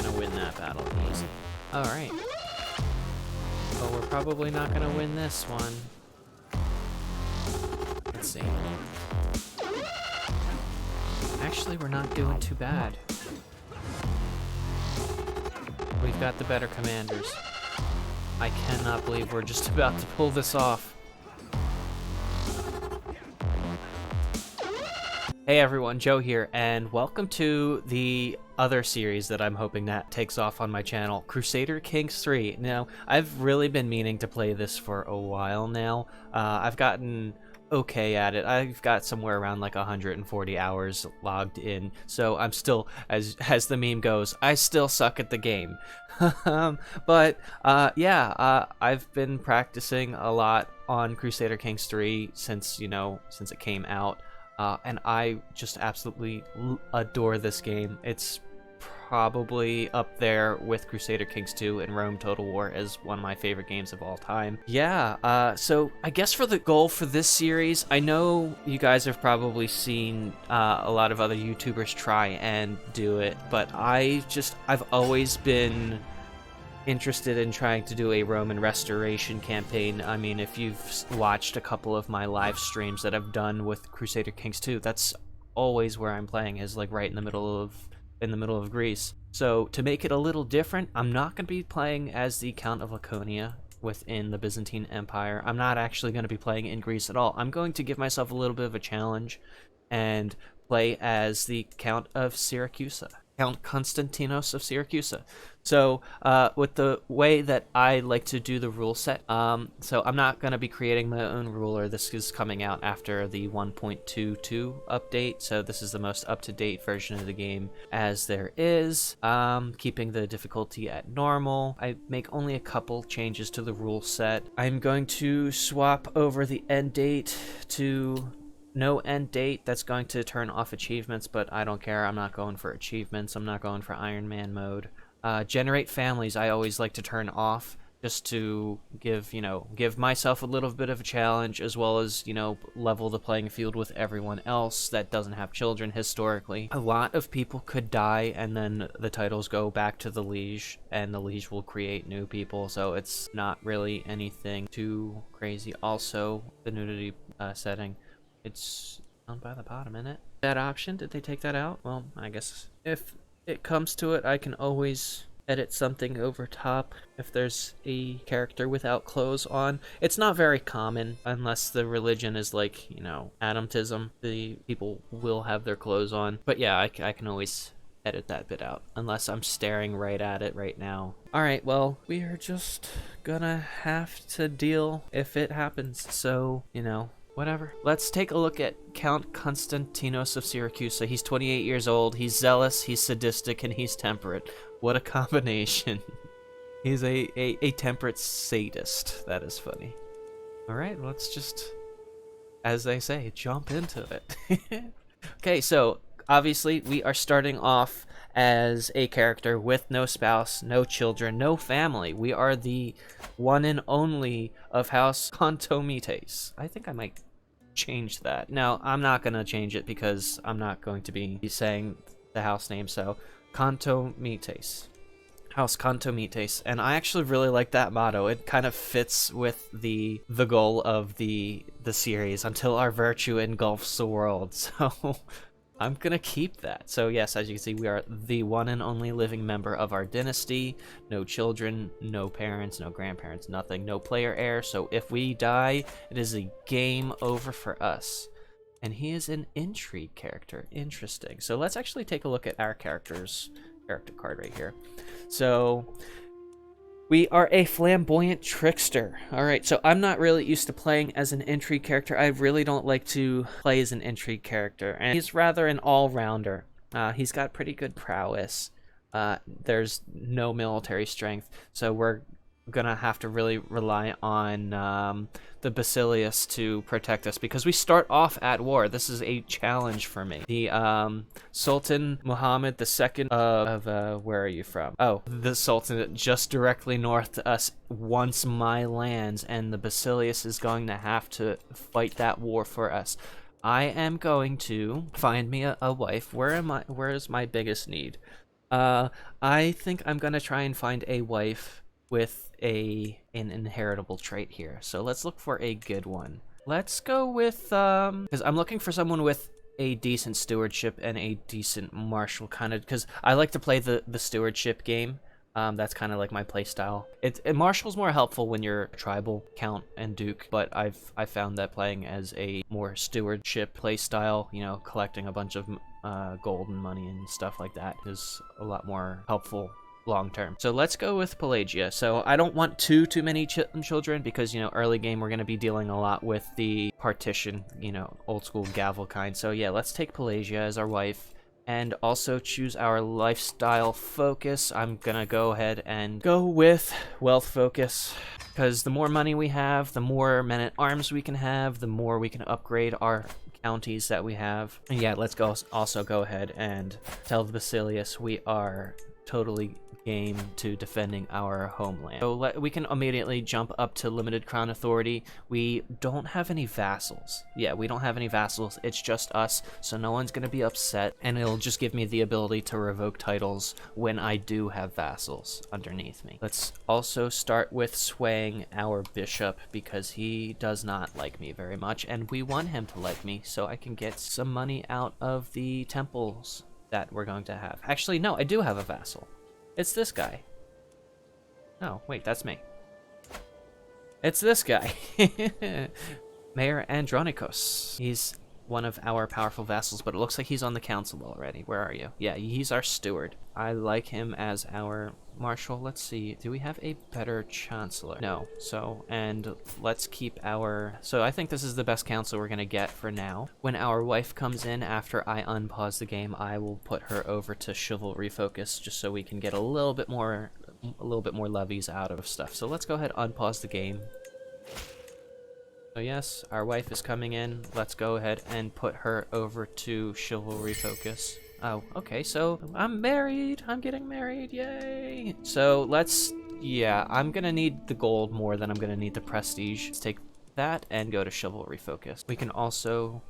gonna win that battle easy. Alright. But we're probably not gonna win this one. Let's see. Actually, we're not doing too bad. We've got the better commanders. I cannot believe we're just about to pull this off. Hey everyone, Joe here, and welcome to the other series that I'm hoping that takes off on my channel, Crusader Kings 3. Now, I've really been meaning to play this for a while now. I've gotten okay at it. I've got somewhere around like 140 hours logged in, so I'm still, as the meme goes, I still suck at the game. But I've been practicing a lot on Crusader Kings 3 since it came out. And I just absolutely adore this game. It's probably up there with Crusader Kings 2 and Rome Total War as one of my favorite games of all time. Yeah, so I guess for the goal for this series, I know you guys have probably seen a lot of other YouTubers try and do it, but I've always been interested in trying to do a Roman restoration campaign. I mean, if you've watched a couple of my live streams that I've done with Crusader Kings 2, that's always where I'm playing, is like right in the middle of Greece. So to make it a little different, I'm not going to be playing as the Count of Laconia within the Byzantine Empire. I'm not actually going to be playing in Greece at all. I'm going to give myself a little bit of a challenge and play as the Count of Syracuse. Count Constantinos of Syracuse. So with the way that I like to do the rule set, so I'm not going to be creating my own ruler. This is coming out after the 1.22 update, so this is the most up-to-date version of the game as there is, keeping the difficulty at normal. I make only a couple changes to the rule set. I'm going to swap over the end date to no end date. That's going to turn off achievements, but I don't care. I'm not going for achievements. I'm not going for Iron Man mode. Generate families I always like to turn off, just to give myself a little bit of a challenge, as well as, level the playing field with everyone else that doesn't have children historically. A lot of people could die, and then the titles go back to the liege, and the liege will create new people, so it's not really anything too crazy. Also, the nudity setting, it's down by the bottom, isn't it? That option, did they take that out? Well, I guess if it comes to it, I can always edit something over top if there's a character without clothes on. It's not very common unless the religion is like, Adamtism. The people will have their clothes on. But yeah, I can always edit that bit out, unless I'm staring right at it right now. Alright, well, we are just gonna have to deal if it happens, so, whatever. Let's take a look at Count Constantinos of Syracuse. He's 28 years old, he's zealous, he's sadistic, and he's temperate. What a combination. He's a temperate sadist. That is funny. Alright, let's just, as they say, jump into it. Okay, so obviously we are starting off as a character with no spouse, no children, no family. We are the one and only of House Contomites. I think I might change that. Now, I'm not going to change it because I'm not going to be saying the house name, so Contomites. House Contomites. And I actually really like that motto. It kind of fits with the goal of the series, until our virtue engulfs the world. So I'm gonna keep that. So yes, as you can see, we are the one and only living member of our dynasty. No children, no parents, no grandparents, nothing. No player heir, so if we die, it is a game over for us. And he is an intrigue character. Interesting. So let's actually take a look at our character card right here. So we are a flamboyant trickster. Alright, so I'm not really used to playing as an intrigue character. I really don't like to play as an intrigue character. And he's rather an all-rounder. He's got pretty good prowess. There's no military strength, so we're gonna have to really rely on the Basilius to protect us, because we start off at war. This is a challenge for me. The Sultan Muhammad II of where are you from? Oh, the Sultan just directly north to us wants my lands, and the Basilius is going to have to fight that war for us. I am going to find me a wife. Where is my biggest need? Uh, I think I'm gonna try and find a wife with an inheritable trait here. So let's look for a good one. Let's go with because I'm looking for someone with a decent stewardship and a decent martial kind of, because I like to play the stewardship game. That's kind of like my play style. Marshal's more helpful when you're tribal, count, and duke, but I found that playing as a more stewardship play style, you know, collecting a bunch of gold and money and stuff like that is a lot more helpful long term. So let's go with Pelagia. So I don't want too many children because, you know, early game we're going to be dealing a lot with the partition, you know, old school gavel kind. So yeah, let's take Pelagia as our wife. And also choose our lifestyle focus. I'm gonna go ahead and go with wealth focus, because the more money we have, the more men-at-arms we can have, the more we can upgrade our counties that we have. And yeah, let's also go ahead and tell the Basilius we are totally game to defending our homeland. So we can immediately jump up to limited crown authority. We don't have any vassals. Yeah, we don't have any vassals. It's just us, so no one's gonna be upset, and it'll just give me the ability to revoke titles when I do have vassals underneath me. Let's also start with swaying our bishop, because he does not like me very much, and we want him to like me so I can get some money out of the temples that we're going to have. Actually, no, I do have a vassal. It's this guy. Oh, wait, that's me. It's this guy. Mayor Andronikos. He's one of our powerful vassals, but it looks like he's on the council already. Where are you? Yeah, he's our steward. I like him as our marshal. Let's see. Do we have a better chancellor? No. So, and let's keep our... So I think this is the best council we're going to get for now. When our wife comes in after I unpause the game, I will put her over to chivalry focus just so we can get a little bit more levies out of stuff. So let's go ahead and unpause the game. So yes, our wife is coming in. Let's go ahead and put her over to chivalry focus. Oh, okay, so I'm married. I'm getting married, yay! So let's, yeah, I'm gonna need the gold more than I'm gonna need the prestige. Let's take that and go to chivalry focus. We can also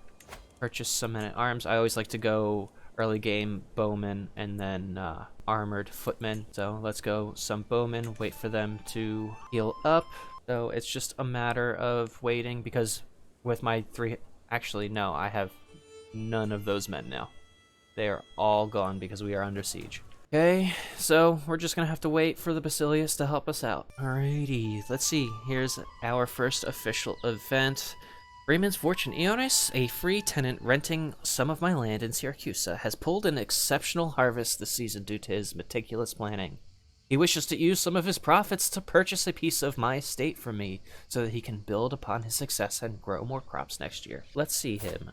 purchase some men-at-arms. I always like to go early game bowmen and then armored footmen. So let's go some bowmen, wait for them to heal up. So it's just a matter of waiting, because with my actually no, I have none of those men now. They are all gone because we are under siege. Okay, so we're just gonna have to wait for the Basilius to help us out. Alrighty, let's see. Here's our first official event. Raymond's Fortune. Ionis, a free tenant renting some of my land in Syracusa, has pulled an exceptional harvest this season due to his meticulous planning. He wishes to use some of his profits to purchase a piece of my estate from me, so that he can build upon his success and grow more crops next year. Let's see him.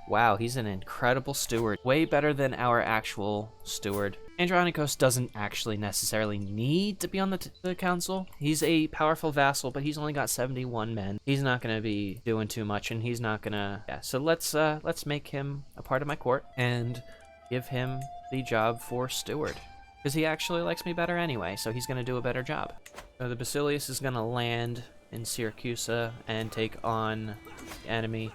Wow, he's an incredible steward. Way better than our actual steward. Andronikos doesn't actually necessarily need to be on the council. He's a powerful vassal, but he's only got 71 men. He's not gonna be doing too much, and he's not gonna... Yeah, so let's make him a part of my court, and give him the job for steward. Because he actually likes me better anyway, so he's going to do a better job. So the Basilius is going to land in Syracusa and take on the enemy,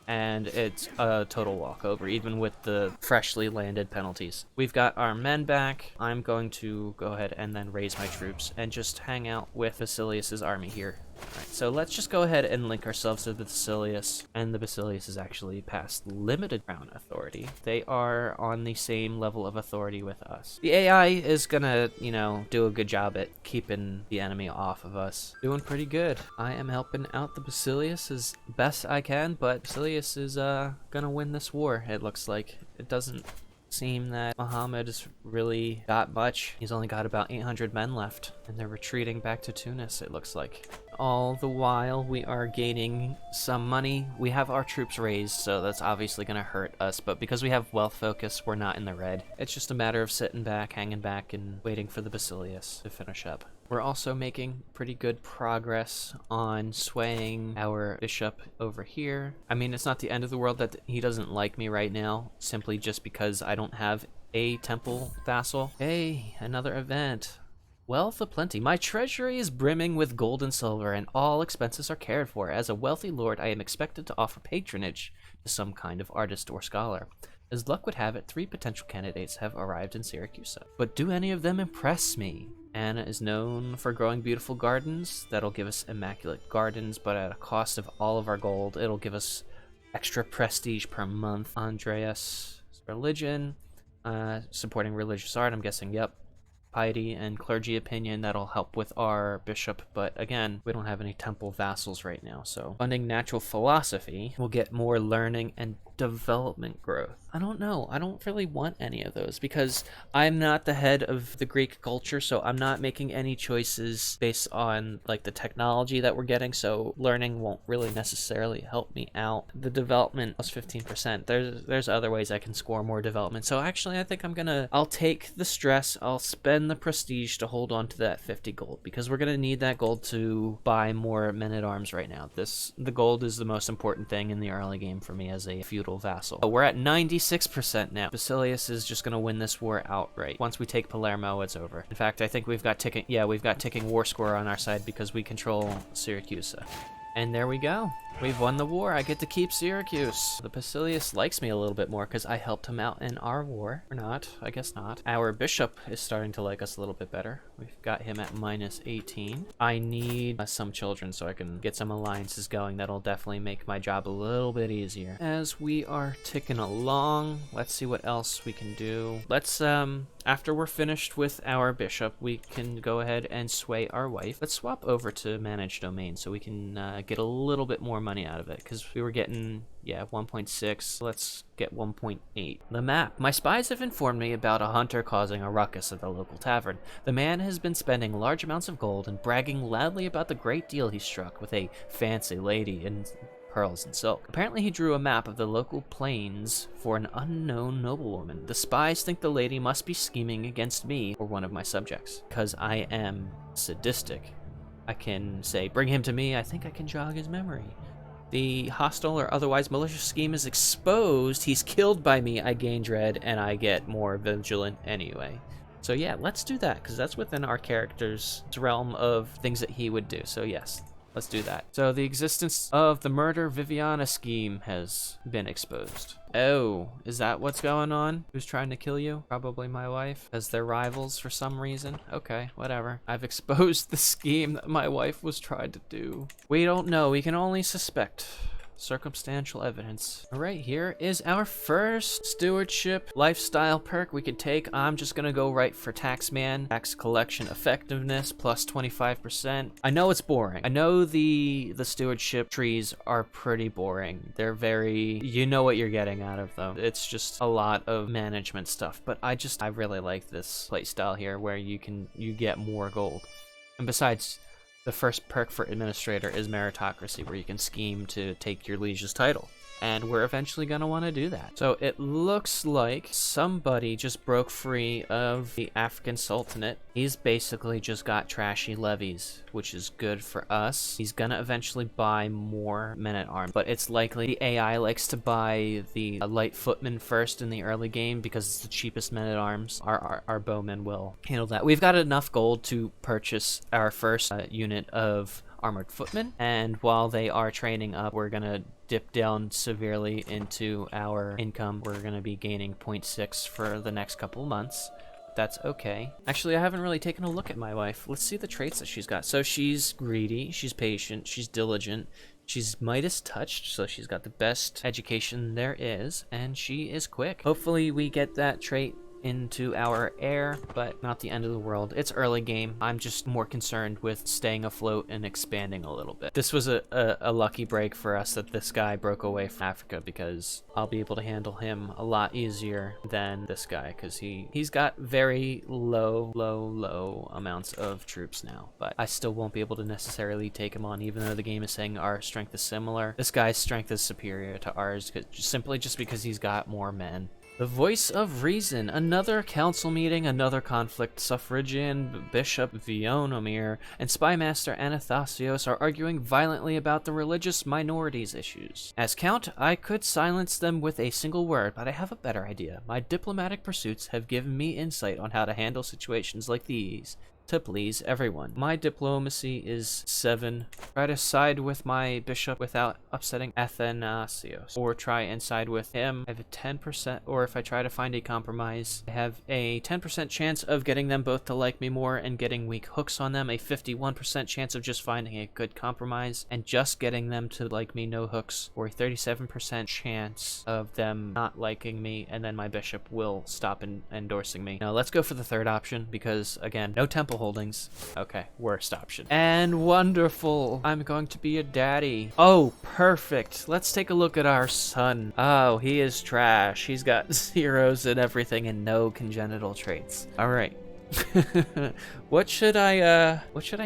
and it's a total walkover, even with the freshly landed penalties. We've got our men back. I'm going to go ahead and then raise my troops and just hang out with Basilius's army here. Alright, so let's just go ahead and link ourselves to the Basilius, and the Basilius is actually past limited crown authority. They are on the same level of authority with us. The AI is gonna, you know, do a good job at keeping the enemy off of us. Doing pretty good. I am helping out the Basilius as best I can, but Basilius is gonna win this war, it looks like. It doesn't seem that Muhammad has really got much. He's only got about 800 men left, and they're retreating back to Tunis, it looks like. All the while, we are gaining some money. We have our troops raised, so that's obviously going to hurt us, but because we have wealth focus, we're not in the red. It's just a matter of sitting back, hanging back, and waiting for the Basilius to finish up. We're also making pretty good progress on swaying our bishop over here. I mean, it's not the end of the world that he doesn't like me right now, simply just because I don't have a temple vassal. Hey, another event. Wealth aplenty. My treasury is brimming with gold and silver, and all expenses are cared for. As a wealthy lord, I am expected to offer patronage to some kind of artist or scholar. As luck would have it, 3 potential candidates have arrived in Syracuse. But do any of them impress me? Anna is known for growing beautiful gardens. That'll give us immaculate gardens, but at a cost of all of our gold. It'll give us extra prestige per month. Andreas, religion, supporting religious art, I'm guessing, yep. Piety and clergy opinion, that'll help with our bishop, but again, we don't have any temple vassals right now, so funding natural philosophy will get more learning and development growth. I don't know, I don't really want any of those because I'm not the head of the Greek culture, so I'm not making any choices based on like the technology that we're getting, so learning won't really necessarily help me out. The development plus 15%, there's other ways I can score more development, so actually I think I'll take the stress, I'll spend the prestige to hold on to that 50 gold because we're gonna need that gold to buy more men-at-arms right now. The gold is the most important thing in the early game for me as a feudal vassal. We're at 96% now. Basilius is just gonna win this war outright. Once we take Palermo, it's over. In fact, I think we've got ticking war score on our side because we control Syracuse. And there we go. We've won the war. I get to keep Syracuse. The Basilius likes me a little bit more because I helped him out in our war. Or not. I guess not. Our bishop is starting to like us a little bit better. We've got him at minus 18. I need some children so I can get some alliances going. That'll definitely make my job a little bit easier. As we are ticking along, let's see what else we can do. Let's, after we're finished with our bishop, we can go ahead and sway our wife. Let's swap over to manage domain so we can get a little bit more money out of it because we were getting 1.6. Let's get 1.8. The map. My spies have informed me about a hunter causing a ruckus at the local tavern. The man has been spending large amounts of gold and bragging loudly about the great deal he struck with a fancy lady in pearls and silk. Apparently he drew a map of the local plains for an unknown noblewoman. The spies think the lady must be scheming against me or one of my subjects because I am sadistic. I can say, bring him to me. I think I can jog his memory. The hostile or otherwise malicious scheme is exposed. He's killed by me. I gain dread and I get more vigilant anyway. So yeah, let's do that because that's within our character's realm of things that he would do. So yes, let's do that. So the existence of the murder Viviana scheme has been exposed. Oh, is that what's going on? Who's trying to kill you? Probably my wife, as they're rivals for some reason. Okay, whatever. I've exposed the scheme that my wife was trying to do. We don't know, we can only suspect. Circumstantial evidence. All right, here is our first stewardship lifestyle perk we could take. I'm just gonna go right for taxman. Tax collection effectiveness plus 25%. I know it's boring. I know the stewardship trees are pretty boring. They're very, you know what you're getting out of them. It's just a lot of management stuff, but I really like this playstyle here where you get more gold. And besides, the first perk for administrator is meritocracy, where you can scheme to take your liege's title. And we're eventually going to want to do that. So it looks like somebody just broke free of the African Sultanate. He's basically just got trashy levies, which is good for us. He's going to eventually buy more men-at-arms, but it's likely the AI likes to buy the light footmen first in the early game because it's the cheapest men-at-arms. Our bowmen will handle that. We've got enough gold to purchase our first unit of armored footmen, and while they are training up, we're gonna dip down severely into our income. We're gonna be gaining 0.6 for the next couple months. That's okay. Actually, I haven't really taken a look at my wife. Let's see the traits that she's got. So she's greedy, she's patient, she's diligent, she's Midas touched, so she's got the best education there is, and she is quick. Hopefully we get that trait into our heir, but not the end of the world. It's early game. I'm just more concerned with staying afloat and expanding a little bit. This was a lucky break for us that this guy broke away from Africa, because I'll be able to handle him a lot easier than this guy, because he's got very low amounts of troops now, but I still won't be able to necessarily take him on, even though the game is saying our strength is similar. This guy's strength is superior to ours, simply just because he's got more men. The Voice of Reason. Another council meeting, another conflict. Suffragian Bishop Vionomir and Spymaster Anathasios are arguing violently about the religious minorities issues. As Count, I could silence them with a single word, but I have a better idea. My diplomatic pursuits have given me insight on how to handle situations like these. to please everyone. My diplomacy is 7. Try to side with my bishop without upsetting Athanasios, or try and side with him. I have a 10%, or if I try to find a compromise, I have a 10% chance of getting them both to like me more and getting weak hooks on them, a 51% chance of just finding a good compromise and just getting them to like me, no hooks, or a 37% chance of them not liking me, and then my bishop will stop endorsing me. Now let's go for the third option, because again, no temple holdings. Okay, worst option. And wonderful, I'm going to be a daddy. Oh, perfect. Let's take a look at our son. Oh, he is trash. He's got zeros and everything and no congenital traits. All right. What should I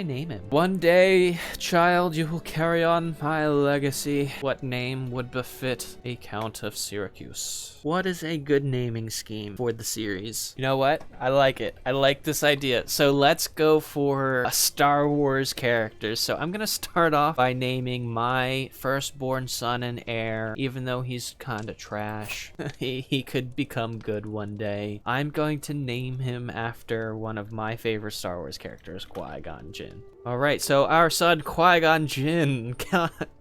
name him? One day, child, you will carry on my legacy. What name would befit a Count of Syracuse? What is a good naming scheme for the series? You know what? I like it. I like this idea. So let's go for a Star Wars character. So I'm gonna start off by naming my firstborn son and heir, even though he's kinda trash. he could become good one day. I'm going to name him after one of my favorite Star Wars characters, Qui-Gon Jinn. Alright, so our son Qui-Gon Jinn,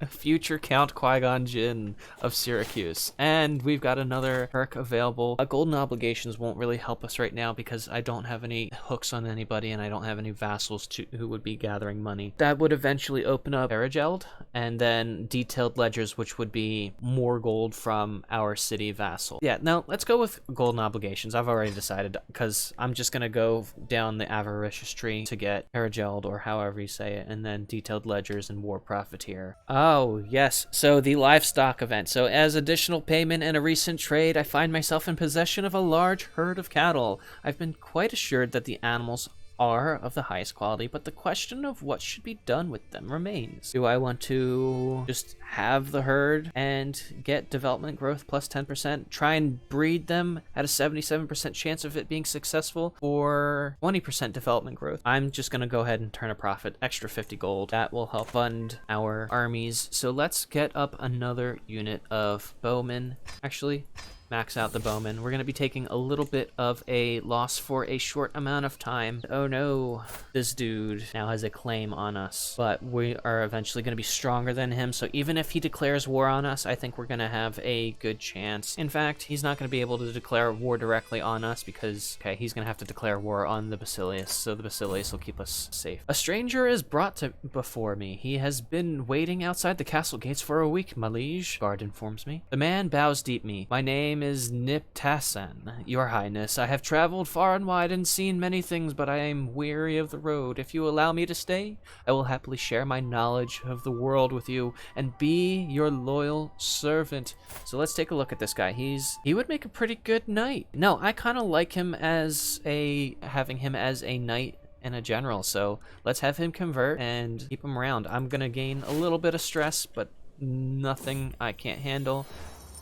future Count Qui-Gon Jinn of Syracuse. And we've got another perk available. Golden obligations won't really help us right now because I don't have any hooks on anybody and I don't have any vassals who would be gathering money. That would eventually open up Perigeld, and then detailed ledgers, which would be more gold from our city vassal. Yeah, now let's go with golden obligations. I've already decided, because I'm just gonna go down the avaricious tree to get Perigeld, or however you say it, and then detailed ledgers and war profiteer. Oh yes, so the livestock event. So as additional payment in a recent trade, I find myself in possession of a large herd of cattle. I've been quite assured that the animals are of the highest quality, but the question of what should be done with them remains. Do I want to just have the herd and get development growth plus 10%, try and breed them at a 77% chance of it being successful, or 20% development growth? I'm just gonna go ahead and turn a profit, extra 50 gold. That will help fund our armies. So let's get up another unit of bowmen. Actually, max out the bowman. We're going to be taking a little bit of a loss for a short amount of time. Oh no, this dude now has a claim on us, but we are eventually going to be stronger than him. So even if he declares war on us, I think we're going to have a good chance. In fact, he's not going to be able to declare war directly on us because, okay, he's going to have to declare war on the Basilius. So the Basilius will keep us safe. A stranger is brought before me. He has been waiting outside the castle gates for a week, my liege, guard informs me. The man bows deeply. My name is Niptasan, your highness. I have traveled far and wide and seen many things, but I am weary of the road. If you allow me to stay, I will happily share my knowledge of the world with you and be your loyal servant. So let's take a look at this guy. He would make a pretty good knight. No, I kind of like him as having him as a knight and a general. So let's have him convert and keep him around. I'm gonna gain a little bit of stress, but nothing I can't handle.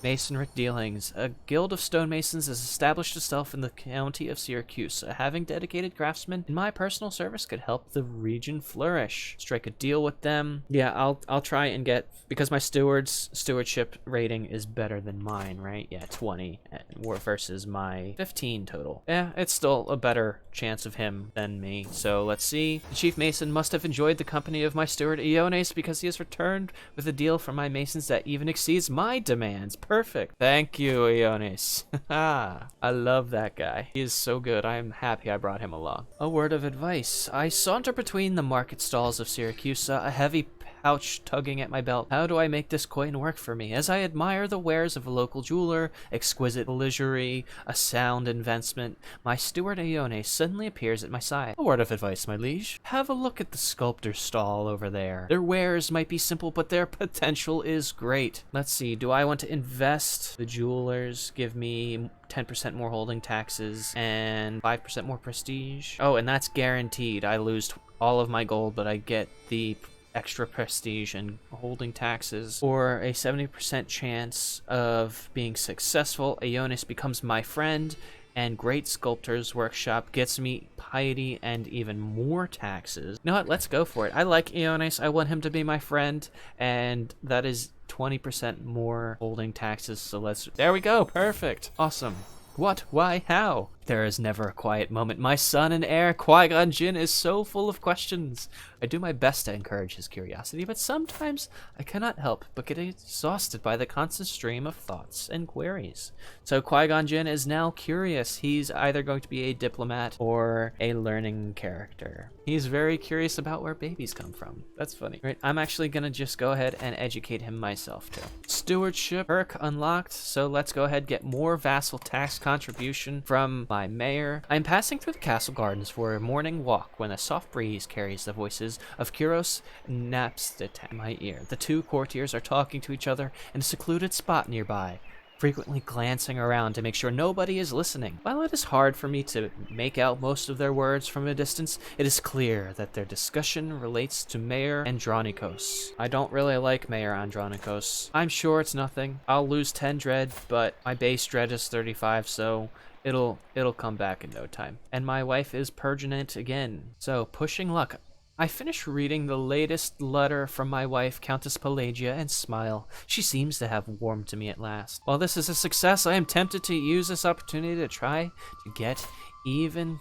Masonry dealings. A guild of stonemasons has established itself in the county of Syracuse. Having dedicated craftsmen in my personal service could help the region flourish. Strike a deal with them. Yeah, I'll try and get, because my stewardship rating is better than mine, right? Yeah, 20 versus my 15 total. Yeah, it's still a better chance of him than me. So let's see. The chief mason must have enjoyed the company of my steward Iones, because he has returned with a deal from my masons that even exceeds my demands. Perfect. Thank you, Ionis. I love that guy. He is so good. I am happy I brought him along. A word of advice. I saunter between the market stalls of Syracuse, a heavy pouch tugging at my belt. How do I make this coin work for me? As I admire the wares of a local jeweler, exquisite livery, a sound investment, my steward Ione suddenly appears at my side. A word of advice, my liege. Have a look at the sculptor's stall over there. Their wares might be simple, but their potential is great. Let's see, do I want to invest? The jewelers give me 10% more holding taxes and 5% more prestige. Oh, and that's guaranteed. I lose all of my gold, but I get the extra prestige and holding taxes, or a 70% chance of being successful. Ionis becomes my friend, and Great Sculptor's Workshop gets me piety and even more taxes. You know what? Let's go for it. I like Ionis. I want him to be my friend, and that is 20% more holding taxes. So there we go. Perfect. Awesome. What? Why? How? There is never a quiet moment. My son and heir, Qui-Gon Jinn, is so full of questions. I do my best to encourage his curiosity, but sometimes I cannot help but get exhausted by the constant stream of thoughts and queries. So Qui-Gon Jinn is now curious. He's either going to be a diplomat or a learning character. He's very curious about where babies come from. That's funny. Right, I'm actually gonna just go ahead and educate him myself too. Stewardship perk unlocked, so let's go ahead and get more vassal tax contribution from my mayor. I'm passing through the castle gardens for a morning walk when a soft breeze carries the voices of Kyros and Napstet in my ear. The two courtiers are talking to each other in a secluded spot nearby, frequently glancing around to make sure nobody is listening. While it is hard for me to make out most of their words from a distance, it is clear that their discussion relates to Mayor Andronikos. I don't really like Mayor Andronikos. I'm sure it's nothing. I'll lose 10 dread, but my base dread is 35, so it'll come back in no time. And my wife is pertinent again. So, pushing luck. I finish reading the latest letter from my wife, Countess Pelagia, and smile. She seems to have warmed to me at last. While this is a success, I am tempted to use this opportunity to try to get even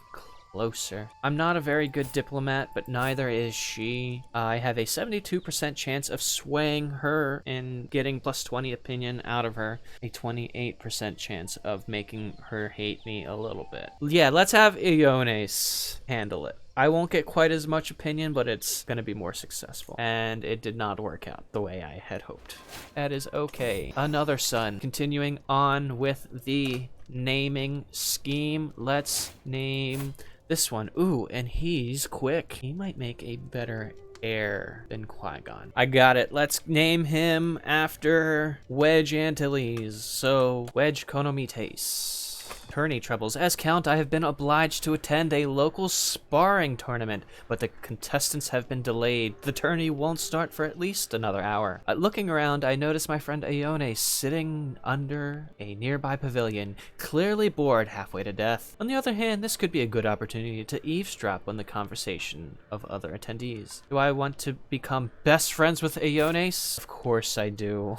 closer. I'm not a very good diplomat, but neither is she. I have a 72% chance of swaying her and getting plus 20 opinion out of her. A 28% chance of making her hate me a little bit. Yeah, let's have Iones handle it. I won't get quite as much opinion, but it's going to be more successful. And it did not work out the way I had hoped. That is okay. Another son. Continuing on with the naming scheme. Let's name this one. Ooh, and he's quick. He might make a better heir than Qui-Gon. I got it. Let's name him after Wedge Antilles. So, Wedge Konomites. Tourney troubles. As Count, I have been obliged to attend a local sparring tournament, but the contestants have been delayed. The tourney won't start for at least another hour. Looking around, I notice my friend Ione sitting under a nearby pavilion, clearly bored halfway to death. On the other hand, this could be a good opportunity to eavesdrop on the conversation of other attendees. Do I want to become best friends with Iones? Of course I do.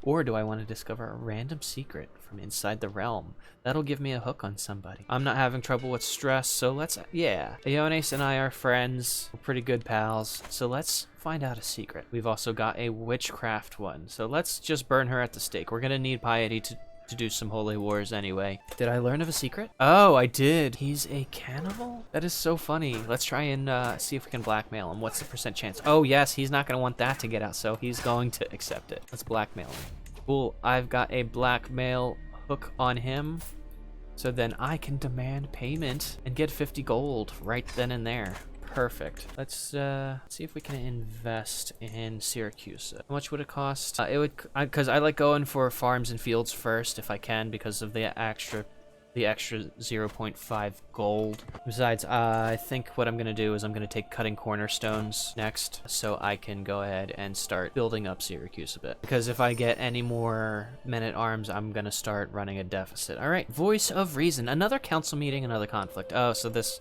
Or do I want to discover a random secret from inside the realm? That'll give me a hook on somebody. I'm not having trouble with stress, so let's, yeah. Iones and I are friends. We're pretty good pals, so let's find out a secret. We've also got a witchcraft one, so let's just burn her at the stake. We're gonna need piety to do some holy wars anyway. Did I learn of a secret? Oh, I did. He's a cannibal? That is so funny. Let's try and see if we can blackmail him. What's the percent chance? Oh yes, he's not gonna want that to get out, so he's going to accept it. Let's blackmail him. Cool, I've got a blackmail hook on him, so then I can demand payment and get 50 gold right then and there. Perfect. Let's see if we can invest in Syracuse. How much would it cost? It would, because I like going for farms and fields first if I can, because of the extra 0.5 gold. Besides, I think what I'm gonna do is I'm gonna take cutting cornerstones next, so I can go ahead and start building up Syracuse a bit. Because if I get any more men-at-arms, I'm gonna start running a deficit. All right, Voice of Reason. Another council meeting, another conflict. Oh, so this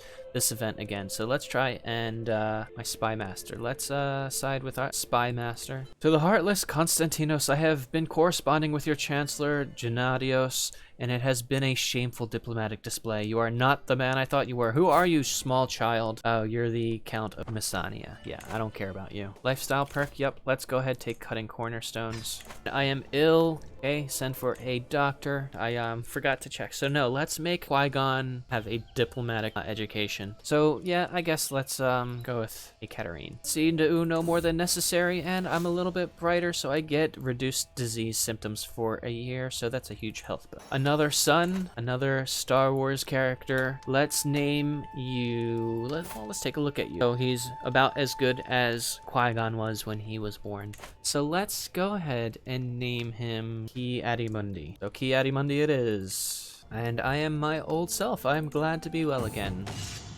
event again. So let's try and my spy master. Let's side with our spy master. To the heartless Konstantinos, I have been corresponding with your chancellor Gennadios, and it has been a shameful diplomatic display. You are not the man I thought you were. Who are you, small child? Oh, you're the Count of Messania. Yeah, I don't care about you. Lifestyle perk, yep. Let's go ahead, take cutting cornerstones. I am ill. Okay, send for a doctor. I forgot to check. So no, let's make Qui-Gon have a diplomatic education. So yeah, I guess let's go with a Katarine. Seem to no more than necessary, and I'm a little bit brighter, so I get reduced disease symptoms for a year, so that's a huge health bill. Another son, another Star Wars character. Let's name you, let's take a look at you. So he's about as good as Qui-Gon was when he was born. So let's go ahead and name him Ki-Adi-Mundi. So Ki-Adi-Mundi it is. And I am my old self. I'm glad to be well again.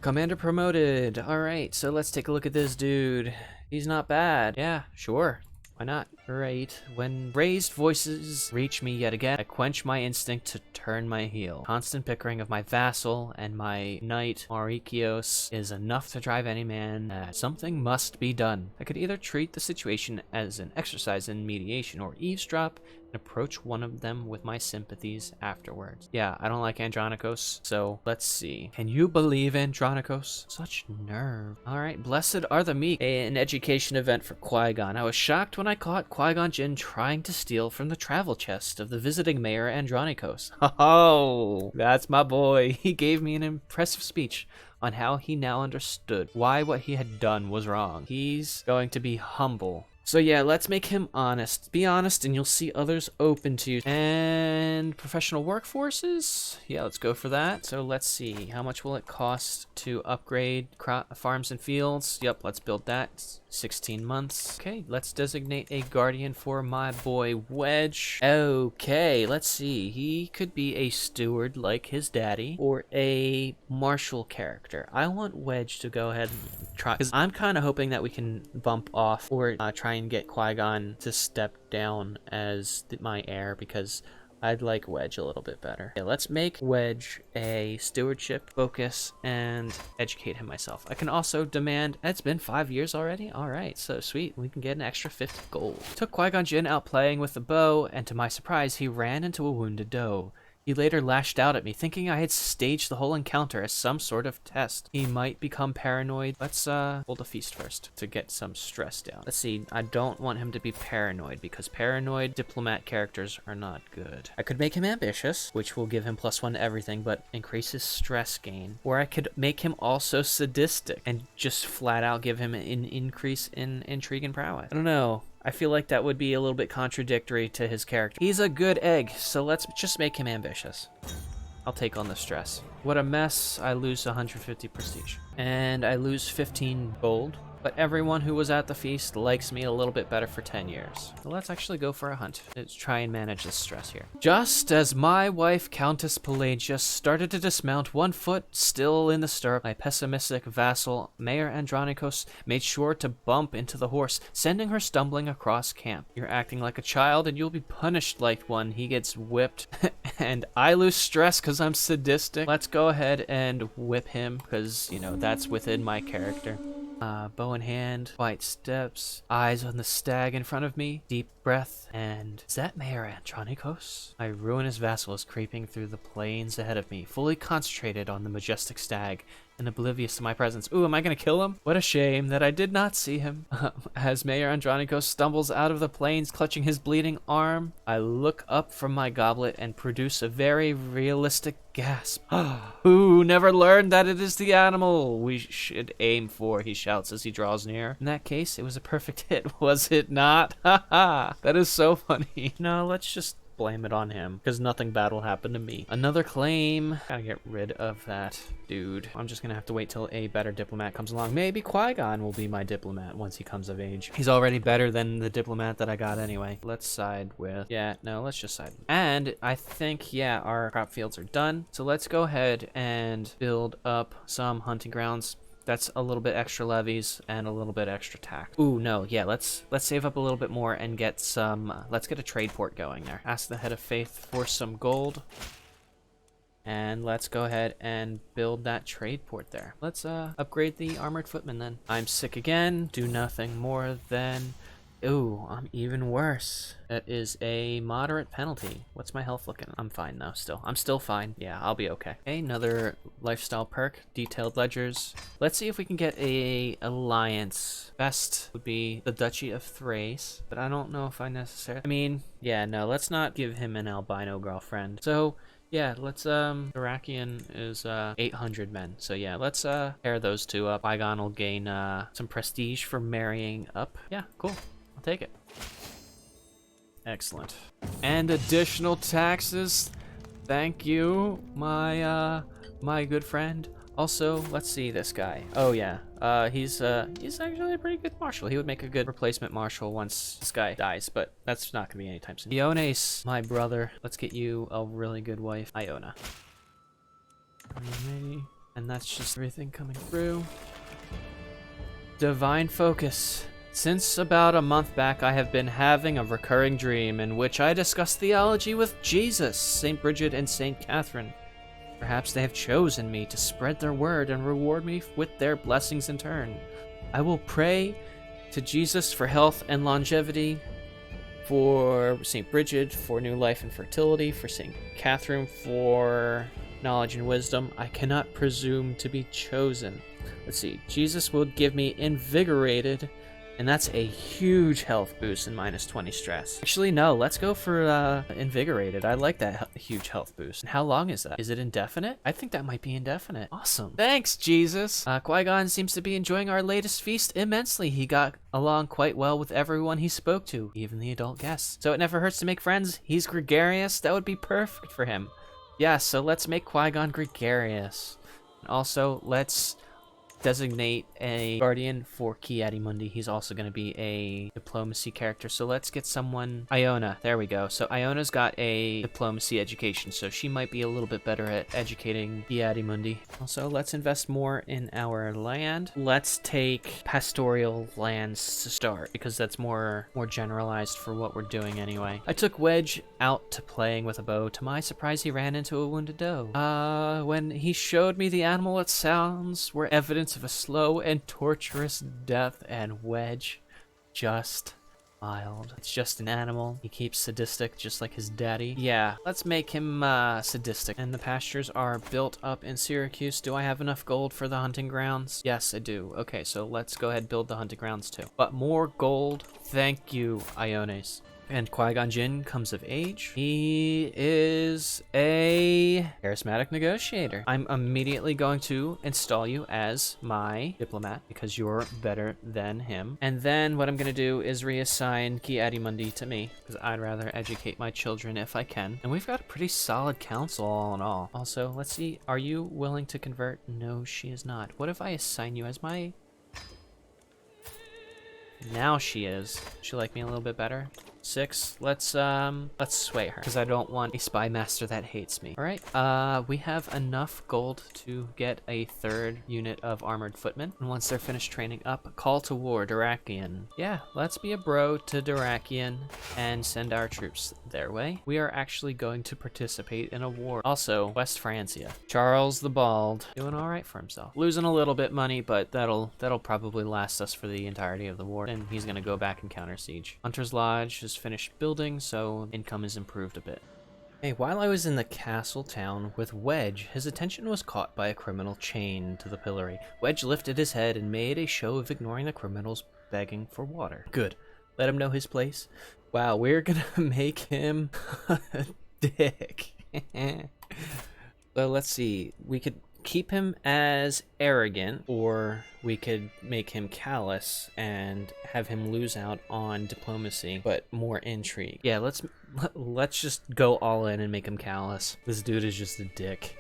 Commander promoted. Alright, so let's take a look at this dude. He's not bad. Yeah, sure. Why not? Right. When raised voices reach me yet again, I quench my instinct to turn my heel. Constant bickering of my vassal and my knight, Maurikios, is enough to drive any man mad. Something must be done. I could either treat the situation as an exercise in mediation or eavesdrop and approach one of them with my sympathies afterwards. Yeah, I don't like Andronikos, so let's see. Can you believe Andronikos? Such nerve. Alright, blessed are the meek. An education event for Qui-Gon. I was shocked when I caught Qui-Gon Jinn trying to steal from the travel chest of the visiting mayor Andronikos. Oh, that's my boy. He gave me an impressive speech on how he now understood why what he had done was wrong. He's going to be humble. So yeah, let's make him honest. Be honest and you'll see others open to you. And professional workforces? Yeah, let's go for that. So let's see, how much will it cost to upgrade farms and fields? Yep, let's build that. 16 months. Okay, let's designate a guardian for my boy Wedge. Okay, let's see. He could be a steward like his daddy or a martial character. I want Wedge to go ahead and try, because I'm kind of hoping that we can bump off or try and get Qui-Gon to step down as my heir, because I'd like Wedge a little bit better. Okay, let's make Wedge a stewardship focus and educate him myself. I can also demand, it's been 5 years already? Alright, so sweet, we can get an extra 50 gold. Took Qui-Gon Jinn out playing with the bow, and to my surprise, he ran into a wounded doe. He later lashed out at me, thinking I had staged the whole encounter as some sort of test. He might become paranoid. Let's hold a feast first to get some stress down. Let's see, I don't want him to be paranoid, because paranoid diplomat characters are not good. I could make him ambitious, which will give him +1 to everything, but increase his stress gain. Or I could make him also sadistic and just flat out give him an increase in intrigue and prowess. I don't know. I feel like that would be a little bit contradictory to his character. He's a good egg, so let's just make him ambitious. I'll take on the stress. What a mess. I lose 150 prestige. And I lose 15 gold. But everyone who was at the feast likes me a little bit better for 10 years. So let's actually go for a hunt. Let's try and manage this stress here. Just as my wife, Countess Pelagia, started to dismount, one foot still in the stirrup, my pessimistic vassal, Mayor Andronikos, made sure to bump into the horse, sending her stumbling across camp. You're acting like a child and you'll be punished like one. He gets whipped and I lose stress because I'm sadistic. Let's go ahead and whip him because, you know, that's within my character. Bow in hand, quiet steps, eyes on the stag in front of me, deep breath, and is that Mayor Andronikos? My ruinous vassal is creeping through the plains ahead of me, fully concentrated on the majestic stag and oblivious to my presence. Ooh, am I gonna kill him? What a shame that I did not see him. As Mayor Andronikos stumbles out of the plains, clutching his bleeding arm, I look up from my goblet and produce a very realistic gasp. Who never learned that it is the animal we should aim for, he shouts as he draws near. In that case, it was a perfect hit, was it not? Haha, that is so funny. No, let's just blame it on him, because nothing bad will happen to me. Another claim. Gotta get rid of that dude. I'm just gonna have to wait till a better diplomat comes along. Maybe Qui-Gon will be my diplomat once he comes of age. He's already better than the diplomat that I got anyway. Let's side with, yeah, no, let's just side with. And I think, yeah, our crop fields are done. So let's go ahead and build up some hunting grounds. That's a little bit extra levies and a little bit extra tax. Ooh, no, yeah, let's save up a little bit more and get some, let's get a trade port going there. Ask the head of faith for some gold. And let's go ahead and build that trade port there. Let's upgrade the armored footman then. I'm sick again, do nothing more than, ooh, I'm even worse. That is a moderate penalty. What's my health looking? I'm fine though, still. I'm still fine. Yeah, I'll be okay. Okay, another lifestyle perk, detailed ledgers. Let's see if we can get a alliance. Best would be the Duchy of Thrace, but I don't know if I necessarily, I mean, yeah, no, let's not give him an albino girlfriend. So, yeah, let's, Iraqian is, 800 men. So yeah, let's, pair those two up. Qui-Gon will gain, some prestige for marrying up. Yeah, cool. I'll take it. Excellent. And additional taxes. Thank you, my good friend. Also, let's see this guy. Oh yeah, he's actually a pretty good marshal. He would make a good replacement marshal once this guy dies, but that's not gonna be anytime soon. Iones, my brother. Let's get you a really good wife, Iona. And that's just everything coming through. Divine focus. Since about a month back, I have been having a recurring dream in which I discuss theology with Jesus, St. Bridget, and St. Catherine. Perhaps they have chosen me to spread their word and reward me with their blessings in turn. I will pray to Jesus for health and longevity, for St. Bridget for new life and fertility, for St. Catherine for knowledge and wisdom. I cannot presume to be chosen. Let's see. Jesus will give me invigorated, and that's a huge health boost and minus 20 stress. Actually, no, let's go for invigorated. I like that huge health boost. And how long is that? Is it indefinite? I think that might be indefinite. Awesome. Thanks, Jesus. Qui-Gon seems to be enjoying our latest feast immensely. He got along quite well with everyone he spoke to, even the adult guests. So it never hurts to make friends. He's gregarious. That would be perfect for him. Yeah, so let's make Qui-Gon gregarious. And also, let's designate a guardian for Ki-Adi-Mundi. He's also going to be a diplomacy character, so let's get someone. Iona, there we go. So Iona's got a diplomacy education, so she might be a little bit better at educating Ki-Adi-Mundi. Also, let's invest more in our land. Let's take pastoral lands to start, because that's more generalized for what we're doing anyway. I took Wedge out to playing with a bow. To my surprise, he ran into a wounded doe. When he showed me the animal, its sounds were evidence of a slow and torturous death, and Wedge just smiled. It's just an animal. He keeps sadistic just like his daddy. Yeah, let's make him sadistic. And the pastures are built up in Syracuse. Do I have enough gold for the hunting grounds? Yes, I do. Okay, so let's go ahead and build the hunting grounds too. But more gold. Thank you, Iones. And Qui-Gon Jinn comes of age. He is a charismatic negotiator. I'm immediately going to install you as my diplomat because you're better than him. And then what I'm going to do is reassign Ki-Adi-Mundi to me because I'd rather educate my children if I can. And we've got a pretty solid council all in all. Also, let's see. Are you willing to convert? No, she is not. What if I assign you as my... Now she is. She like me a little bit better. 6. Let's sway her because I don't want a spy master that hates me. All right. We have enough gold to get a 3rd unit of armored footmen. And once they're finished training up, call to war, Durakian. Yeah, let's be a bro to Durakian and send our troops their way. We are actually going to participate in a war. Also, West Francia. Charles the Bald doing all right for himself. Losing a little bit money, but that'll probably last us for the entirety of the war. And he's gonna go back and counter siege. Hunter's Lodge is finished building, so income is improved a bit. Hey, while I was in the castle town with Wedge, his attention was caught by a criminal chained to the pillory. Wedge lifted his head and made a show of ignoring the criminals begging for water. Good. Let him know his place. Wow, we're gonna make him a dick. So let's see. We could keep him as arrogant, or we could make him callous and have him lose out on diplomacy, but more intrigue. Yeah, let's just go all in and make him callous. This dude is just a dick.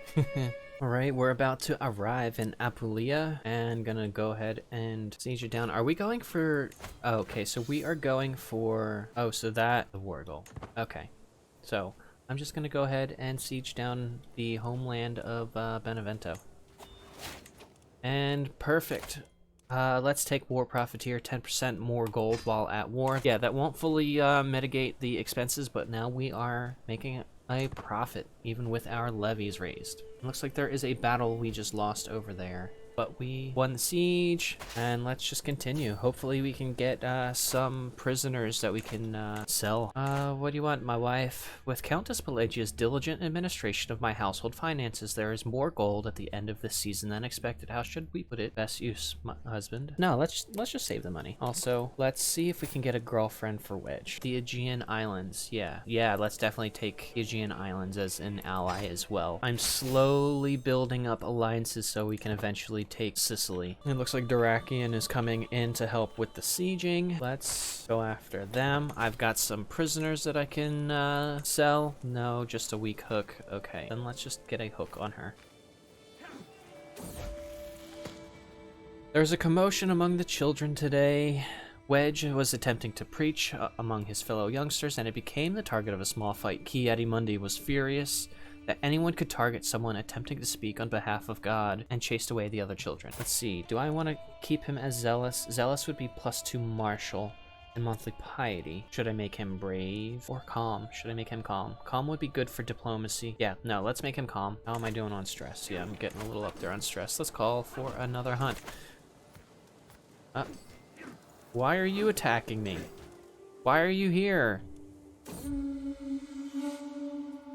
All right, we're about to arrive in Apulia and gonna go ahead and siege it down. Are we going for... Oh, okay, so we are going for... Oh, so that... The war goal. Okay, so I'm just gonna go ahead and siege down the homeland of Benevento. And perfect. Let's take War Profiteer, 10% more gold while at war. Yeah, that won't fully mitigate the expenses, but now we are making a profit, even with our levies raised. It looks like there is a battle we just lost over there, but we won the siege, and let's just continue. Hopefully we can get some prisoners that we can sell. What do you want, my wife? With Countess Pelagia's diligent administration of my household finances, there is more gold at the end of this season than expected. How should we put it? Best use, my husband. No, let's just save the money. Also, let's see if we can get a girlfriend for Wedge. The Aegean Islands, yeah, let's definitely take the Aegean Islands as an ally as well. I'm slowly building up alliances so we can eventually take Sicily. It looks like Durakian is coming in to help with the sieging. Let's go after them. I've got some prisoners that I can sell. No, just a weak hook. Okay, then let's just get a hook on her. There's a commotion among the children today. Wedge was attempting to preach among his fellow youngsters, and it became the target of a small fight. Ki-Adi-Mundi was furious. that anyone could target someone attempting to speak on behalf of God and chased away the other children. Let's see, do I want to keep him as zealous? Zealous would be +2 martial and monthly piety. Should I make him brave or calm? Should I make him calm? Calm would be good for diplomacy. Yeah, no, let's make him calm. How am I doing on stress? Yeah, I'm getting a little up there on stress. Let's call for another hunt. Why are you attacking me? Why are you here?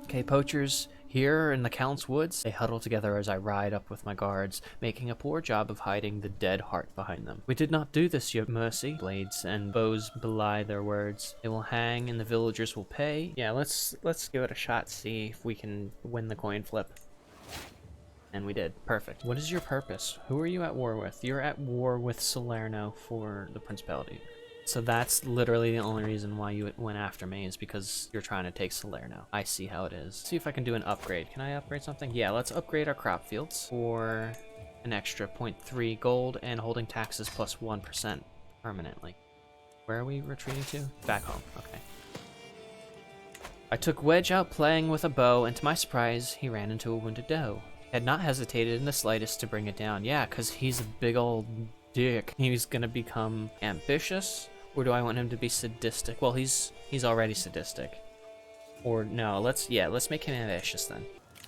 Okay, poachers here in the Count's woods. They huddle together as I ride up with my guards, making a poor job of hiding the dead heart behind them. We did not do this, your mercy. Blades and bows belie their words. They will hang and the villagers will pay. Yeah, let's give it a shot, see if we can win the coin flip. And we did. Perfect. What is your purpose? Who are you at war with? You're at war with Salerno for the Principality. So that's literally the only reason why you went after me, is because you're trying to take Salerno. I see how it is. See if I can do an upgrade. Can I upgrade something? Yeah, let's upgrade our crop fields for an extra 0.3 gold and holding taxes +1% permanently. Where are we retreating to? Back home. Okay. I took Wedge out playing with a bow, and to my surprise, he ran into a wounded doe. Had not hesitated in the slightest to bring it down. Yeah, because he's a big old dick. He's gonna become ambitious, or do I want him to be sadistic? Well, he's already sadistic. Or no, let's make him ambitious then.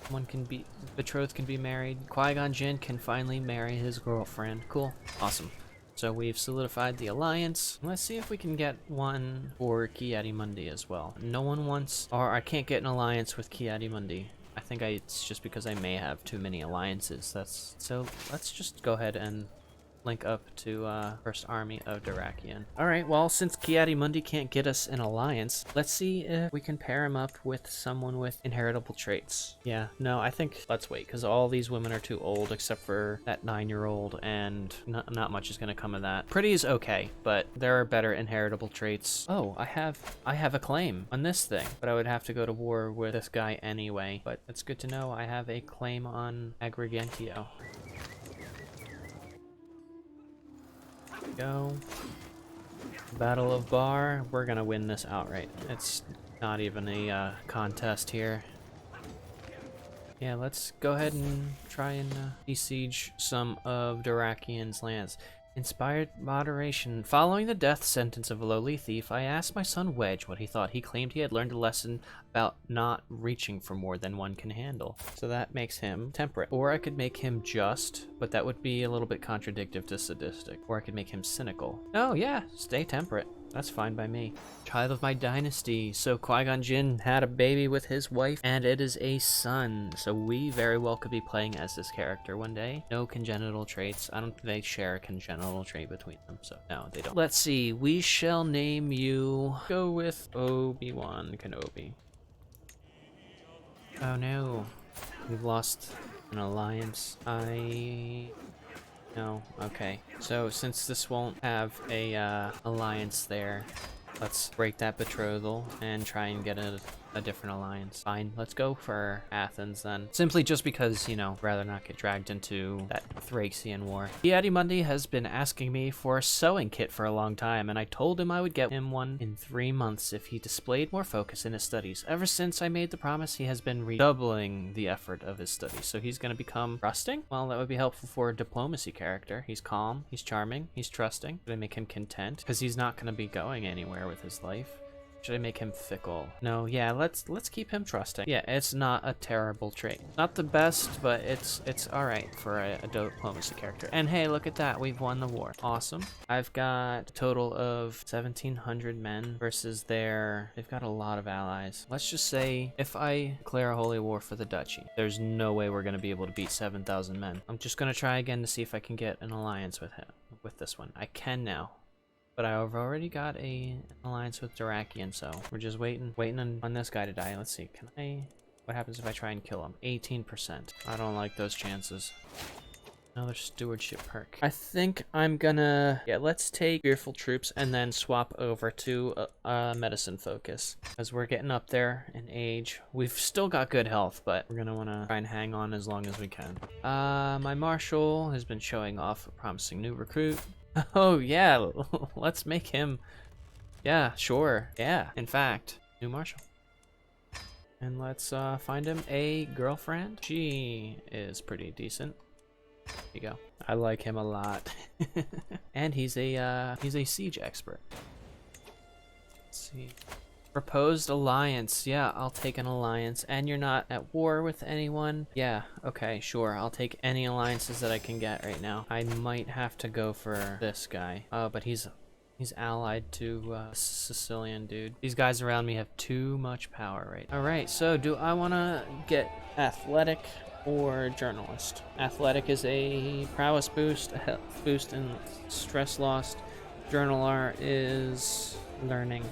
One can be betrothed, can be married. Qui-Gon Jinn can finally marry his girlfriend. Cool, awesome. So we've solidified the alliance. Let's see if we can get one for Ki-Adi-Mundi as well. No one wants, or I can't get an alliance with Ki-Adi-Mundi. I think it's just because I may have too many alliances. So let's just go ahead and link up to First Army of Darakian. Alright, well, since Ki-Adi-Mundi can't get us an alliance, let's see if we can pair him up with someone with inheritable traits. Yeah, no, I think let's wait, because all these women are too old except for that 9-year-old, and not much is going to come of that. Pretty is okay, but there are better inheritable traits. Oh, I have a claim on this thing, but I would have to go to war with this guy anyway. But it's good to know I have a claim on Agrigentio. Go. Battle of Bar. We're gonna win this outright. It's not even a contest here. Yeah, let's go ahead and try and besiege some of Darakian's lands. Inspired moderation. Following the death sentence of a lowly thief, I asked my son Wedge what he thought. He claimed he had learned a lesson about not reaching for more than one can handle. So that makes him temperate. Or I could make him just, but that would be a little bit contradictory to sadistic. Or I could make him cynical. Oh yeah, stay temperate. That's fine by me. Child of my dynasty. So Qui-Gon Jinn had a baby with his wife, and it is a son. So we very well could be playing as this character one day. No congenital traits. I don't think they share a congenital trait between them, so no, they don't. Let's see. We shall name you. Go with Obi-Wan Kenobi. Oh no. We've lost an alliance. No, okay. So since this won't have a alliance there, let's break that betrothal and try and get a different alliance. Fine, let's go for Athens then. Simply just because, you know, rather not get dragged into that Thracian war. Ki-Adi-Mundi has been asking me for a sewing kit for a long time, and I told him I would get him one in 3 months if he displayed more focus in his studies. Ever since I made the promise, he has been redoubling the effort of his studies. So he's gonna become trusting? Well, that would be helpful for a diplomacy character. He's calm, he's charming, he's trusting. Should I make him content? Because he's not gonna be going anywhere with his life. Should I make him fickle? No, yeah, let's keep him trusting. Yeah, it's not a terrible trait. Not the best, but it's alright for a diplomacy character. And hey, look at that, we've won the war. Awesome. I've got a total of 1,700 men versus they've got a lot of allies. Let's just say if I declare a holy war for the duchy, there's no way we're gonna be able to beat 7,000 men. I'm just gonna try again to see if I can get an alliance with him, with this one. I can now. But I've already got an alliance with Darakian, so we're just waiting on this guy to die. Let's see, what happens if I try and kill him? 18%. I don't like those chances. Another stewardship perk. I think I'm gonna, yeah, let's take fearful troops and then swap over to medicine focus. As we're getting up there in age. We've still got good health, but we're gonna wanna try and hang on as long as we can. My marshal has been showing off a promising new recruit. Oh yeah, let's make him, yeah, sure, yeah, in fact, new marshal. And let's find him a girlfriend. She is pretty decent. There you go. I like him a lot. And he's a siege expert. Let's see. Proposed alliance. Yeah, I'll take an alliance. And you're not at war with anyone? Yeah, okay, sure. I'll take any alliances that I can get right now. I might have to go for this guy. But he's allied to Sicilian dude. These guys around me have too much power right now. Alright, so do I want to get athletic or journalist? Athletic is a prowess boost, a health boost, and stress lost. Journaler is learning,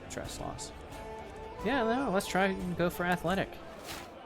stress loss. Yeah, no, let's try and go for athletic.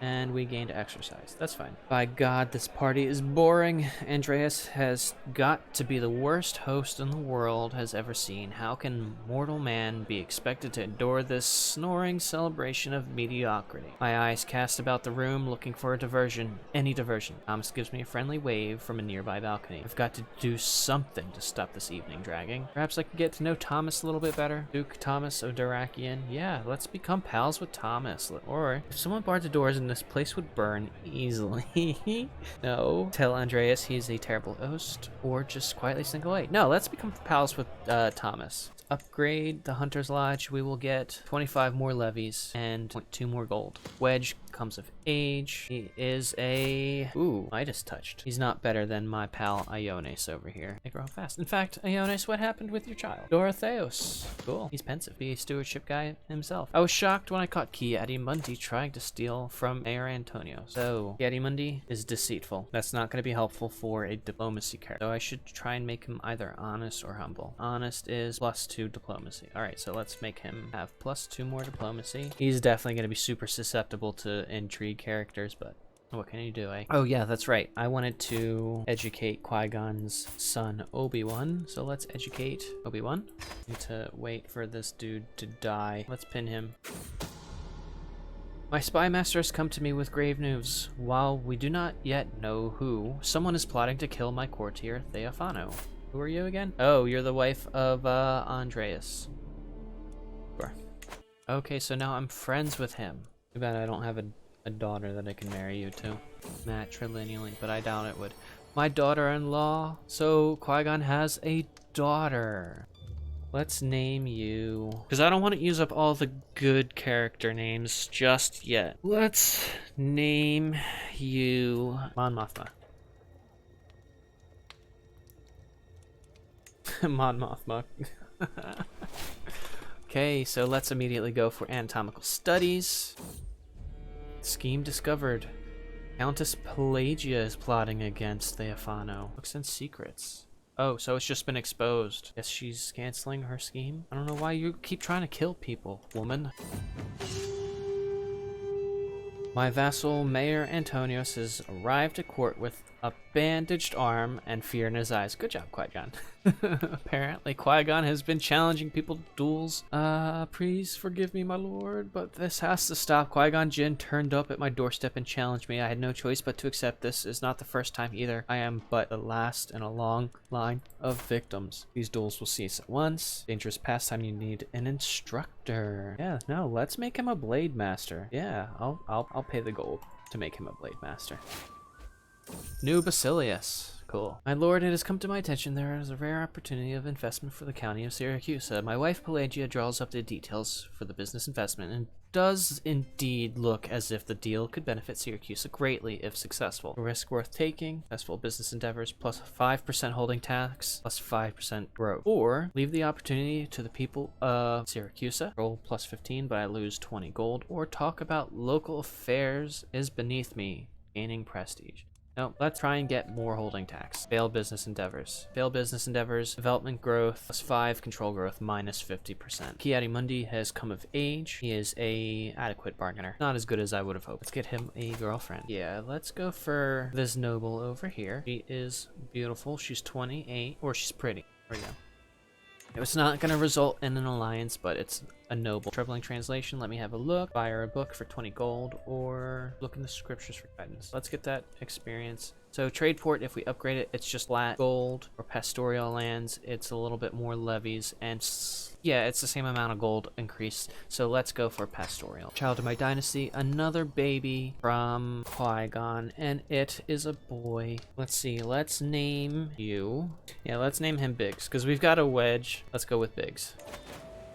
And we gained exercise. That's fine. By God, this party is boring. Andreas has got to be the worst host in the world has ever seen. How can mortal man be expected to endure this snoring celebration of mediocrity? My eyes cast about the room, looking for a diversion. Any diversion. Thomas gives me a friendly wave from a nearby balcony. I've got to do something to stop this evening dragging. Perhaps I can get to know Thomas a little bit better. Duke Thomas of Durakian. Yeah, let's become pals with Thomas. Or if someone barred the doors and this place would burn easily. No. Tell Andreas he's a terrible host, or just quietly sneak away. No, let's become pals with Thomas. Upgrade the Hunter's Lodge. We will get 25 more levies and 2 more gold. Wedge comes of age. He is a... Ooh, Midas touched. He's not better than my pal Iones over here. They grow fast. In fact, Iones, what happened with your child? Dorotheos. Cool. He's pensive. Be a stewardship guy himself. I was shocked when I caught Chiarimundi trying to steal from Mayor Antonio. So, Chiarimundi is deceitful. That's not going to be helpful for a diplomacy character. So I should try and make him either honest or humble. Honest is +2 diplomacy. Alright, so let's make him have +2 more diplomacy. He's definitely going to be super susceptible to intrigue characters, but what can you do, eh? Oh yeah, that's right. I wanted to educate Qui-Gon's son, Obi-Wan. So let's educate Obi-Wan. Need to wait for this dude to die. Let's pin him. My spy master has come to me with grave news. While we do not yet know who, someone is plotting to kill my courtier, Theophano. Who are you again? Oh, you're the wife of Andreas. Sure. Okay, so now I'm friends with him. Too bad I don't have a daughter that I can marry you to. Matrilineally, but I doubt it would. My daughter-in-law. So Qui-Gon has a daughter. Let's name you, because I don't want to use up all the good character names just yet. Let's name you Mon Mothma. Mon Mothma. Okay, so let's immediately go for anatomical studies. Scheme discovered. Countess Pelagia is plotting against Theophano. Books and secrets. Oh, so it's just been exposed. Guess she's canceling her scheme? I don't know why you keep trying to kill people, woman. My vassal, Mayor Antonios, has arrived at court with a bandaged arm and fear in his eyes. Good job, Qui-Gon. Apparently, Qui-Gon has been challenging people to duels. Please forgive me, my lord, but this has to stop. Qui-Gon Jinn turned up at my doorstep and challenged me. I had no choice but to accept. This is not the first time either. I am but the last in a long line of victims. These duels will cease at once. Dangerous pastime, you need an instructor. Yeah, no, let's make him a blade master. Yeah, I'll pay the gold to make him a blade master. New Basilius. Cool. My lord, it has come to my attention there is a rare opportunity of investment for the county of Syracuse. My wife Pelagia draws up the details for the business investment and does indeed look as if the deal could benefit Syracuse greatly if successful. A risk worth taking, successful business endeavors, plus 5% holding tax, plus 5% growth. Or leave the opportunity to the people of Syracuse, roll plus 15 but I lose 20 gold, or talk about local affairs is beneath me, gaining prestige. No, let's try and get more holding tax. Failed business endeavors. Failed business endeavors, development growth, plus 5, control growth, minus 50%. Chiarimundi has come of age. He is a adequate bargainer. Not as good as I would have hoped. Let's get him a girlfriend. Yeah, let's go for this noble over here. She is beautiful. She's 28, or she's pretty. There we go. It's not going to result in an alliance, but it's a noble. Troubling translation, let me have a look. Buy her a book for 20 gold, or look in the scriptures for guidance. Let's get that experience. So trade port, if we upgrade it, it's just flat gold. Or pastoral lands, it's a little bit more levies, and yeah, it's the same amount of gold increase. So let's go for pastoral. Child of my dynasty, another baby from Qui-Gon, and it is a boy. Let's see, let's name you. Yeah, let's name him Biggs, because we've got a wedge. Let's go with Biggs.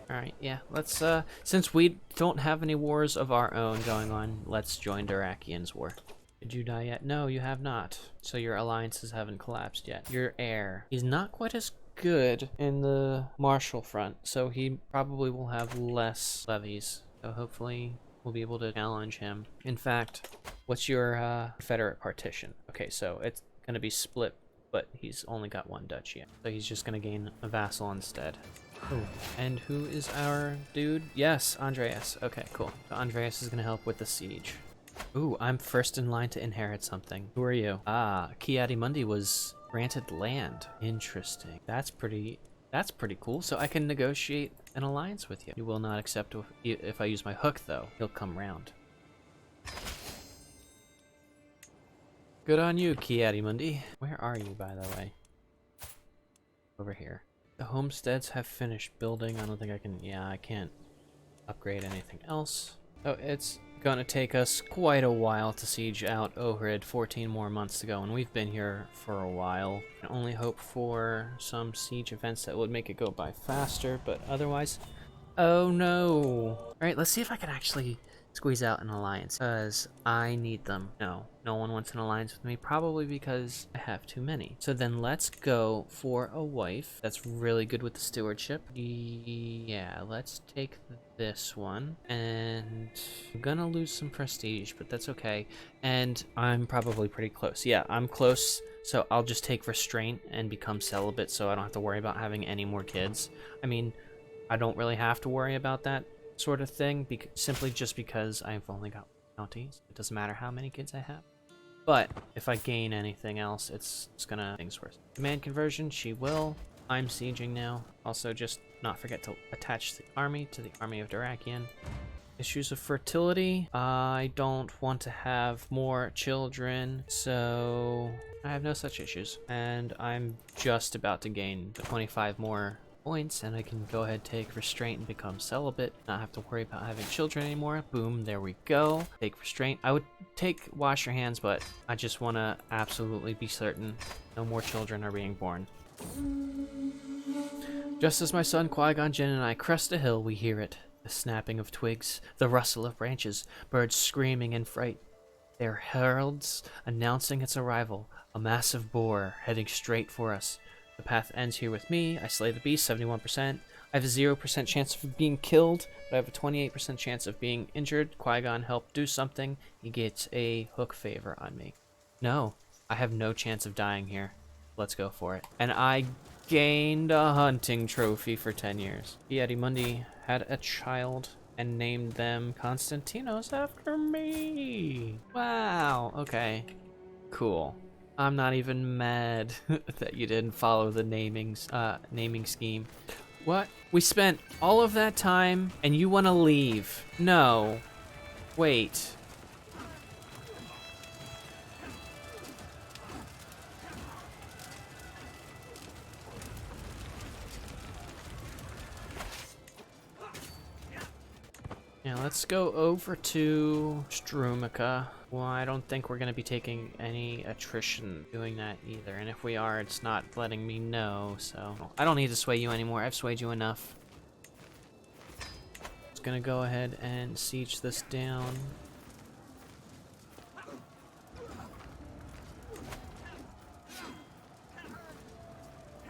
Alright, yeah, let's, since we don't have any wars of our own going on, let's join Darakian's war. Did you die yet? No, you have not. So your alliances haven't collapsed yet. Your heir. He's not quite as good in the martial front, so he probably will have less levies. So hopefully we'll be able to challenge him. In fact, what's your Confederate partition? Okay, so it's gonna be split, but he's only got one duchy yet. So he's just gonna gain a vassal instead. Oh, and who is our dude? Yes, Andreas. Okay, cool. So Andreas is gonna help with the siege. Ooh, I'm first in line to inherit something. Who are you? Ah, Ki-Adi-Mundi was granted land. Interesting. That's pretty cool. So I can negotiate an alliance with you. You will not accept if I use my hook, though. He'll come round. Good on you, Ki-Adi-Mundi. Where are you, by the way? Over here. The homesteads have finished building. I don't think I can... Yeah, I can't upgrade anything else. Oh, it's gonna take us quite a while to siege out Ohrid. 14 more months to go, and we've been here for a while. I can only hope for some siege events that would make it go by faster, but otherwise... Oh no! Alright, let's see if I can actually squeeze out an alliance, because I need them. No one wants an alliance with me, probably because I have too many. So then let's go for a wife that's really good with the stewardship. Yeah, let's take this one, and I'm gonna lose some prestige, but that's okay. And I'm probably pretty close. Yeah, I'm close, so I'll just take restraint and become celibate, so I don't have to worry about having any more kids. I mean, I don't really have to worry about that sort of thing, simply just because I've only got counties. It doesn't matter how many kids I have. But if I gain anything else, it's gonna things worse. Command conversion, she will. I'm sieging now. Also, just not forget to attach the army to the army of Darakian. Issues of fertility. I don't want to have more children, so I have no such issues. And I'm just about to gain 25 more points, and I can go ahead, take restraint, and become celibate. Not have to worry about having children anymore. Boom, there we go. Take restraint. I would take wash your hands, but I just want to absolutely be certain no more children are being born. Just as my son Qui-Gon Jinn and I crest a hill, we hear it. The snapping of twigs, the rustle of branches, birds screaming in fright. They are heralds announcing its arrival. A massive boar heading straight for us. The path ends here with me. I slay the beast, 71%. I have a 0% chance of being killed, but I have a 28% chance of being injured. Qui-Gon helped do something. He gets a hook favor on me. No, I have no chance of dying here. Let's go for it. And I gained a hunting trophy for 10 years. Ki-Adi-Mundi had a child and named them Constantinos after me. Wow, okay, cool. I'm not even mad that you didn't follow the naming scheme. What? We spent all of that time and you want to leave? No. Wait. Yeah, let's go over to Strumica. Well, I don't think we're going to be taking any attrition doing that either. And if we are, it's not letting me know, so... I don't need to sway you anymore. I've swayed you enough. Just going to go ahead and siege this down.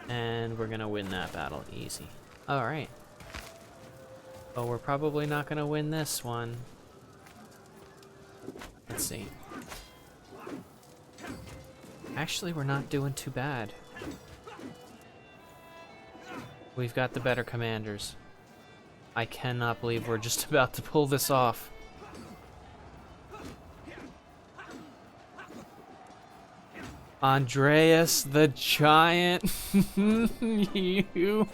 And we're going to win that battle easy. Alright. Oh, we're probably not going to win this one. Let's see. Actually, we're not doing too bad. We've got the better commanders. I cannot believe we're just about to pull this off. Andreas the Giant. You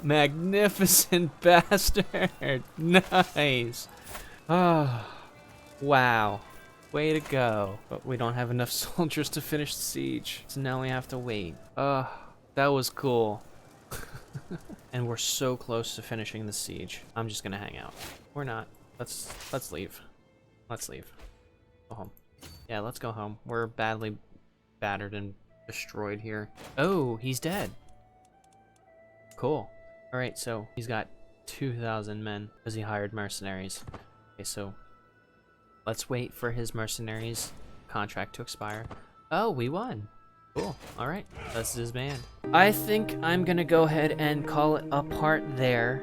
magnificent bastard. Nice. Ah. Wow. Way to go. But we don't have enough soldiers to finish the siege, so now we have to wait. That was cool. And we're so close to finishing the siege. I'm just gonna hang out. We're not. Let's leave. Let's leave. Go home. Yeah, let's go home. We're badly battered and destroyed here. Oh, he's dead. Cool. All right, so he's got 2,000 men because he hired mercenaries. Okay, so let's wait for his mercenaries contract to expire. Oh, we won. Cool. All right, that's his band. I think I'm gonna go ahead and call it a part there.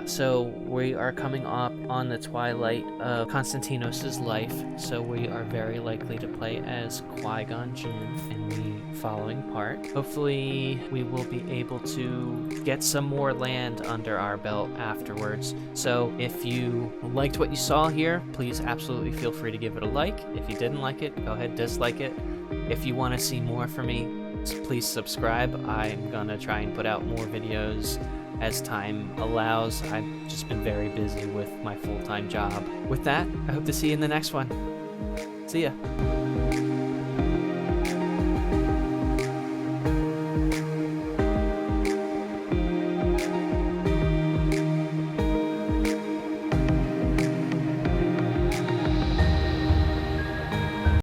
So we are coming up on the twilight of Konstantinos' life, so we are very likely to play as Qui-Gon Jinn in the following part. Hopefully we will be able to get some more land under our belt afterwards. So if you liked what you saw here, please absolutely feel free to give it a like. If you didn't like it, go ahead, dislike it. If you want to see more from me, please subscribe. I'm gonna try and put out more videos as time allows. I've just been very busy with my full-time job. With that, I hope to see you in the next one. See ya.